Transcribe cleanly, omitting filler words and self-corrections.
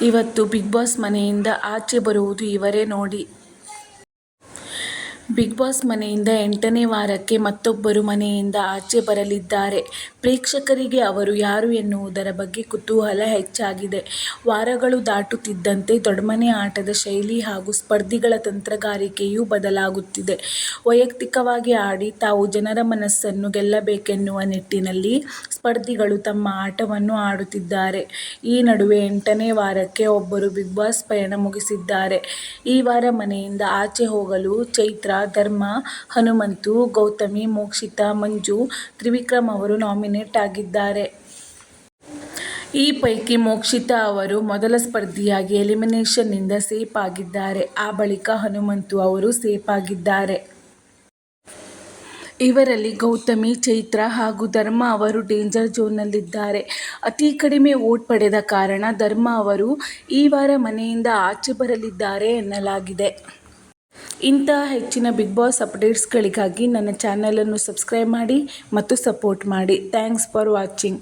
ಇವತ್ತು big boss ಮನೆಯಿಂದ ಆಚೆ ಬರುವುದು ಇವರೇ ನೋಡಿ. ಬಿಗ್ ಬಾಸ್ ಮನೆಯಿಂದ 8ನೇ ವಾರಕ್ಕೆ ಮತ್ತೊಬ್ಬರು ಮನೆಯಿಂದ ಆಚೆ ಬರಲಿದ್ದಾರೆ. ಪ್ರೇಕ್ಷಕರಿಗೆ ಅವರು ಯಾರು ಎನ್ನುವುದರ ಬಗ್ಗೆ ಕುತೂಹಲ ಹೆಚ್ಚಾಗಿದೆ. ವಾರಗಳು ದಾಟುತ್ತಿದ್ದಂತೆ ದೊಡ್ಮನೆ ಆಟದ ಶೈಲಿ ಹಾಗೂ ಸ್ಪರ್ಧಿಗಳ ತಂತ್ರಗಾರಿಕೆಯೂ ಬದಲಾಗುತ್ತಿದೆ. ವೈಯಕ್ತಿಕವಾಗಿ ಆಡಿ ತಾವು ಜನರ ಮನಸ್ಸನ್ನು ಗೆಲ್ಲಬೇಕೆನ್ನುವ ನಿಟ್ಟಿನಲ್ಲಿ ಸ್ಪರ್ಧಿಗಳು ತಮ್ಮ ಆಟವನ್ನು ಆಡುತ್ತಿದ್ದಾರೆ. ಈ ನಡುವೆ 8ನೇ ವಾರಕ್ಕೆ ಒಬ್ಬರು ಬಿಗ್ ಬಾಸ್ ಪಯಣ ಮುಗಿಸಿದ್ದಾರೆ. ಈ ವಾರ ಮನೆಯಿಂದ ಆಚೆ ಹೋಗಲು ಚೈತ್ರ, ಧರ್ಮ, ಹನುಮಂತು, ಗೌತಮಿ, ಮೋಕ್ಷಿತಾ, ಮಂಜು, ತ್ರಿವಿಕ್ರಮ್ ಅವರು ನಾಮಿನೇಟ್ ಆಗಿದ್ದಾರೆ. ಈ ಪೈಕಿ ಮೋಕ್ಷಿತಾ ಅವರು ಮೊದಲ ಸ್ಪರ್ಧಿಯಾಗಿ ಎಲಿಮಿನೇಷನ್ನಿಂದ ಸೇಫ್ ಆಗಿದ್ದಾರೆ. ಆ ಬಳಿಕ ಹನುಮಂತು ಅವರು ಸೇಫ್ ಆಗಿದ್ದಾರೆ. ಇವರಲ್ಲಿ ಗೌತಮಿ, ಚೈತ್ರ ಹಾಗೂ ಧರ್ಮ ಅವರು ಡೇಂಜರ್ ಝೋನ್ನಲ್ಲಿದ್ದಾರೆ. ಅತಿ ಕಡಿಮೆ ವೋಟ್ ಪಡೆದ ಕಾರಣ ಧರ್ಮ ಅವರು ಈ ವಾರ ಮನೆಯಿಂದ ಆಚೆ ಬರಲಿದ್ದಾರೆ ಎನ್ನಲಾಗಿದೆ. ಇಂತಹ ಹೆಚ್ಚಿನ ಬಿಗ್ ಬಾಸ್ ಅಪ್ಡೇಟ್ಸ್ಗಳಿಗಾಗಿ ನನ್ನ ಚಾನಲನ್ನು ಸಬ್ಸ್ಕ್ರೈಬ್ ಮಾಡಿ ಮತ್ತು ಸಪೋರ್ಟ್ ಮಾಡಿ. Thanks for watching.